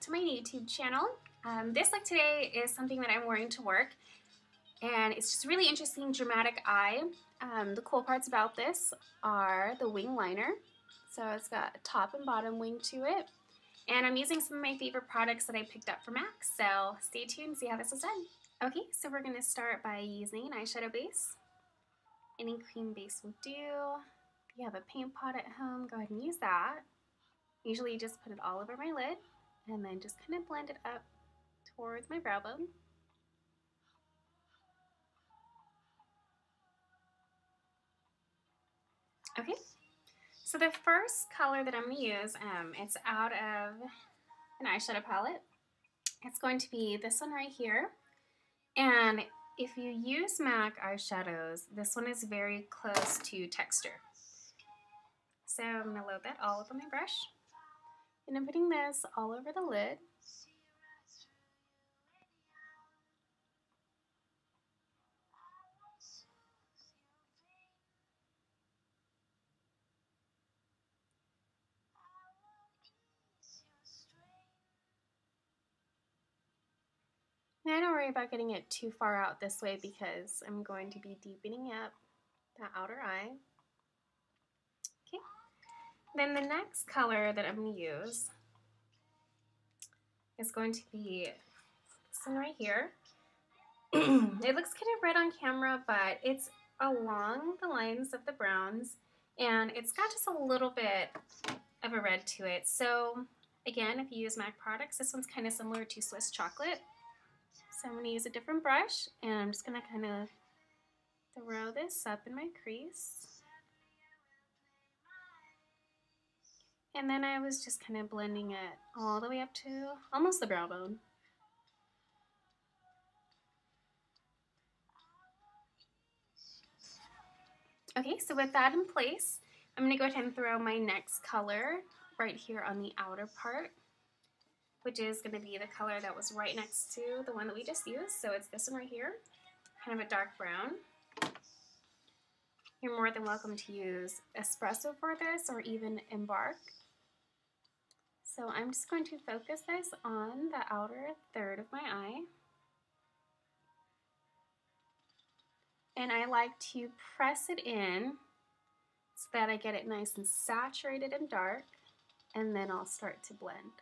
to my YouTube channel. This look today is something that I'm wearing to work, and it's just really interesting, dramatic eye. The cool parts about this are the wing liner. So it's got a top and bottom wing to it. And I'm using some of my favorite products that I picked up from Max, so stay tuned and see how this is done. Okay, so we're going to start by using an eyeshadow base. Any cream base will do. If you have a paint pot at home, go ahead and use that. Usually you just put it all over my lid and then just kind of blend it up towards my brow bone. Okay, so the first color that I'm going to use, it's out of an eyeshadow palette. It's going to be this one right here. And if you use MAC eyeshadows, this one is very close to texture. So I'm going to load that all over my brush. And I'm putting this all over the lid. Now don't worry about getting it too far out this way because I'm going to be deepening up the outer eye. Okay. Then the next color that I'm going to use is going to be this one right here. It looks kind of red on camera, but it's along the lines of the browns, and it's got just a little bit of a red to it. So again, if you use MAC products, this one's kind of similar to Swiss chocolate. So I'm going to use a different brush, and I'm just going to kind of throw this up in my crease. And then I was just kind of blending it all the way up to almost the brow bone. Okay, so with that in place, I'm going to go ahead and throw my next color right here on the outer part, which is going to be the color that was right next to the one that we just used. So it's this one right here, kind of a dark brown. You're more than welcome to use espresso for this or even embark. So I'm just going to focus this on the outer third of my eye. And I like to press it in so that I get it nice and saturated and dark, and then I'll start to blend.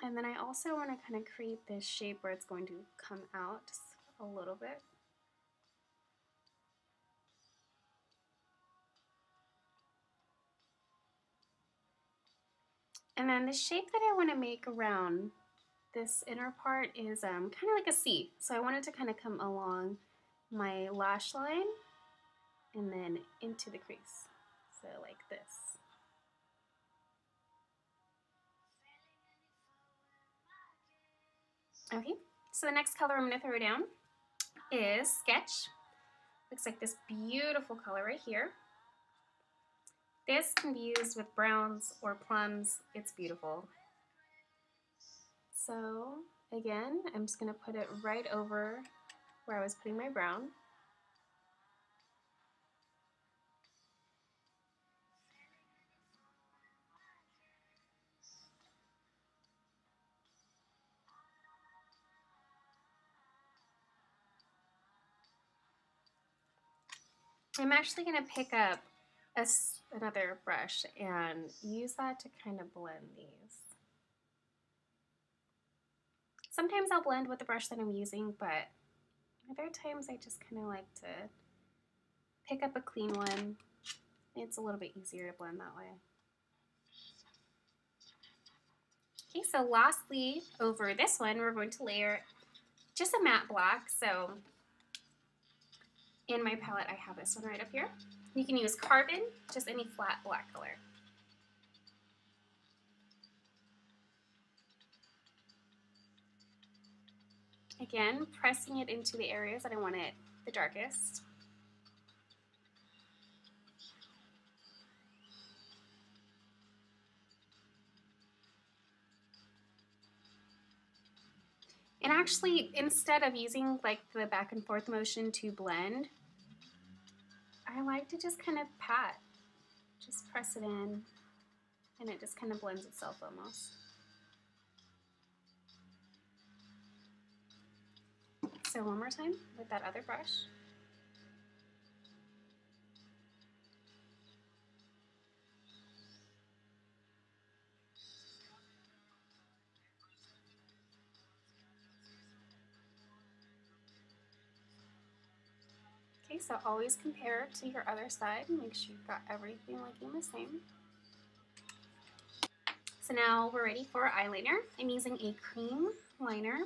And then I also want to kind of create this shape where it's going to come out just a little bit. And then the shape that I want to make around this inner part is kind of like a C. So I want it to kind of come along my lash line and then into the crease. So like this. Okay, so the next color I'm going to throw down is Sketch. Looks like this beautiful color right here. This can be used with browns or plums. It's beautiful. So again, I'm just going to put it right over where I was putting my brown. I'm actually going to pick up another brush and use that to kind of blend these. Sometimes I'll blend with the brush that I'm using, but other times I just kind of like to pick up a clean one. It's a little bit easier to blend that way. Okay, so lastly, over this one, we're going to layer just a matte black. So in my palette, I have this one right up here. You can use Carbon, just any flat black color. Again, pressing it into the areas that I want it the darkest. And actually, instead of using like the back and forth motion to blend, I like to just kind of pat, just press it in, and it just kind of blends itself almost. So one more time with that other brush. Okay, so always compare to your other side and make sure you've got everything looking the same. So now we're ready for eyeliner. I'm using a cream liner,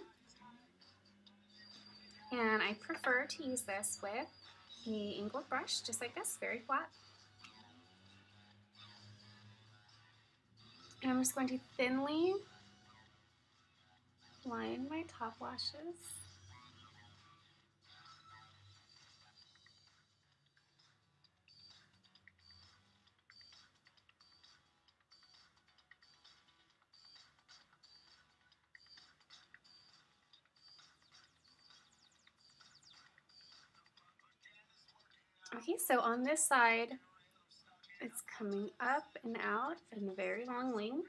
and I prefer to use this with a angled brush, just like this, very flat. And I'm just going to thinly line my top lashes. Okay, so on this side, it's coming up and out in a very long wing.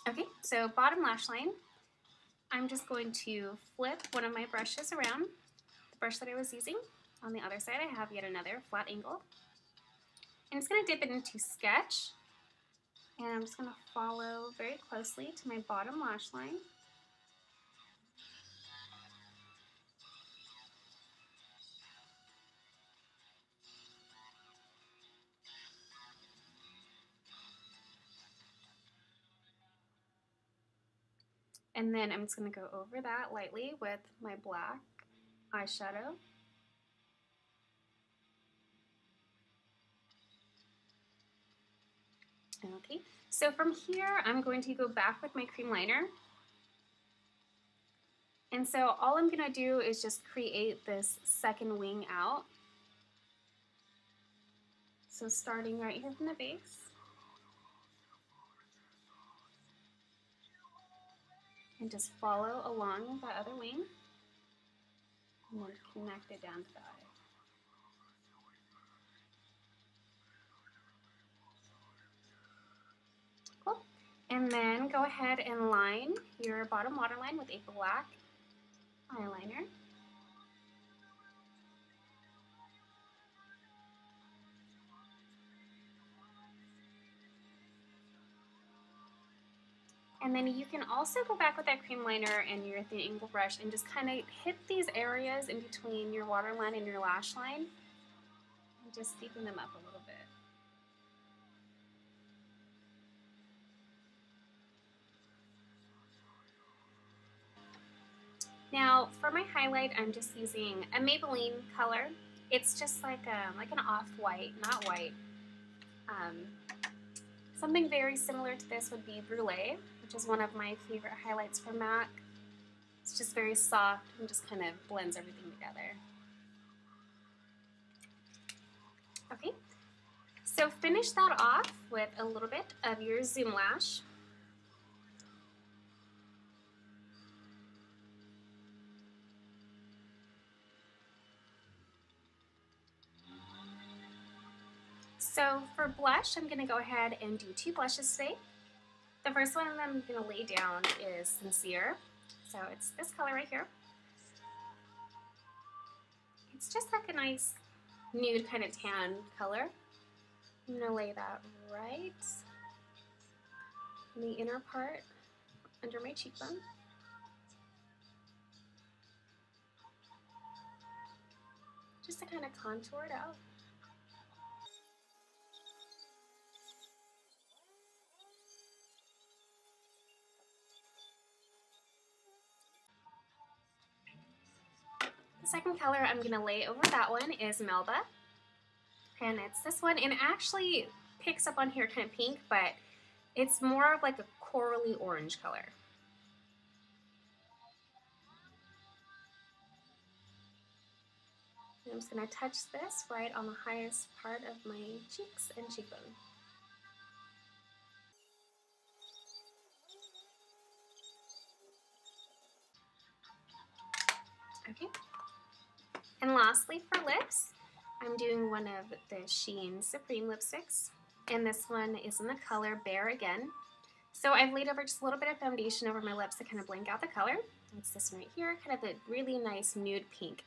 Okay, so bottom lash line, I'm just going to flip one of my brushes around, the brush that I was using. On the other side, I have yet another flat angle. And it's going to dip it into Sketch, and I'm just going to follow very closely to my bottom lash line. And then I'm just going to go over that lightly with my black eyeshadow. Okay, so from here, I'm going to go back with my cream liner. And so all I'm going to do is just create this second wing out. So starting right here from the base. And just follow along that other wing. And then connect it down to the eye. Cool. And then go ahead and line your bottom waterline with a black eyeliner. And then you can also go back with that cream liner and your thin angle brush and just kind of hit these areas in between your waterline and your lash line and just deepen them up a little bit. Now for my highlight, I'm just using a Maybelline color. It's just like an off-white, not white. Something very similar to this would be Brule, which is one of my favorite highlights from MAC. It's just very soft and just kind of blends everything together. Okay, so finish that off with a little bit of your Zoom Lash. So for blush, I'm going to go ahead and do two blushes today. The first one I'm going to lay down is Sincere. So it's this color right here. It's just like a nice nude kind of tan color. I'm going to lay that right in the inner part under my cheekbone. Just to kind of contour it out. second color I'm going to lay over that one is Melba. And it's this one, and it actually picks up on here kind of pink, but it's more of like a corally orange color. And I'm just going to touch this right on the highest part of my cheeks and cheekbone. Okay. And lastly for lips, I'm doing one of the Sheen Supreme lipsticks. And this one is in the color Bare again. So I've laid over just a little bit of foundation over my lips to kind of blank out the color. It's this one right here, kind of a really nice nude pink.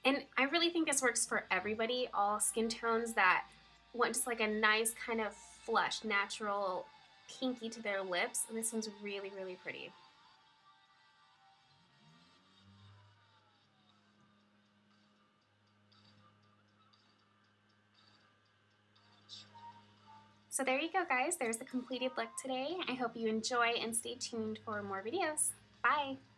And I really think this works for everybody, all skin tones that want just like a nice kind of flush, natural pinky to their lips. And this one's really, really pretty. So there you go, guys. There's the completed look today. I hope you enjoy and stay tuned for more videos. Bye!